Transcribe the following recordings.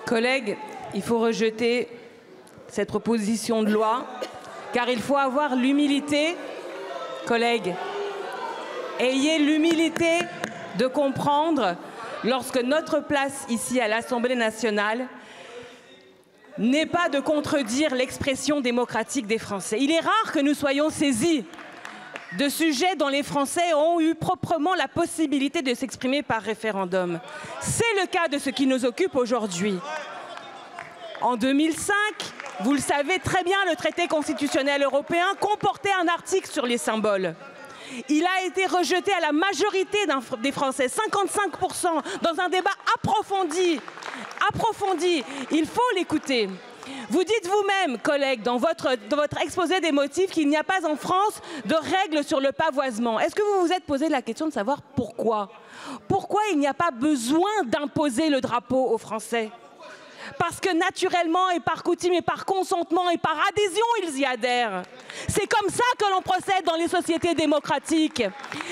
Collègues, il faut rejeter cette proposition de loi, car il faut avoir l'humilité, collègues, ayez l'humilité de comprendre lorsque notre place ici à l'Assemblée nationale n'est pas de contredire l'expression démocratique des Français. Il est rare que nous soyons saisis de sujets dont les Français ont eu proprement la possibilité de s'exprimer par référendum. C'est le cas de ce qui nous occupe aujourd'hui. En 2005, vous le savez très bien, le traité constitutionnel européen comportait un article sur les symboles. Il a été rejeté à la majorité des Français, 55%, dans un débat approfondi. Il faut l'écouter. Vous dites vous-même, collègues, dans votre exposé des motifs, qu'il n'y a pas en France de règles sur le pavoisement. Est-ce que vous vous êtes posé la question de savoir pourquoi? Pourquoi il n'y a pas besoin d'imposer le drapeau aux Français? Parce que naturellement et par coutume et par consentement et par adhésion, ils y adhèrent. C'est comme ça que l'on procède dans les sociétés démocratiques.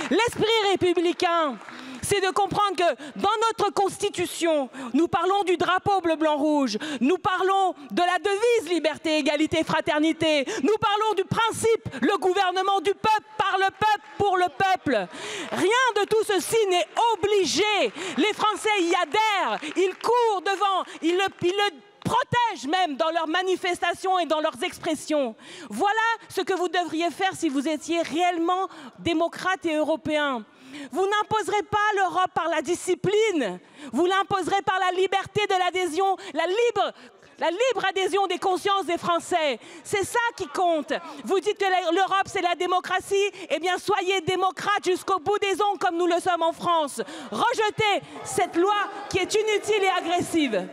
L'esprit républicain, c'est de comprendre que dans notre Constitution, nous parlons du drapeau bleu, blanc, rouge, nous parlons de la devise liberté, égalité, fraternité, nous parlons du principe le gouvernement du peuple, par le peuple, pour le peuple. Rien de tout ceci n'est obligé. Les Français y adhèrent, ils courent devant, ils le protègent même dans leurs manifestations et dans leurs expressions. Voilà ce que vous devriez faire si vous étiez réellement démocrate et européen. Vous n'imposerez pas l'Europe par la discipline, vous l'imposerez par la liberté de l'adhésion, la libre adhésion des consciences des Français. C'est ça qui compte. Vous dites que l'Europe c'est la démocratie, eh bien soyez démocrate jusqu'au bout des ongles comme nous le sommes en France. Rejetez cette loi qui est inutile et agressive.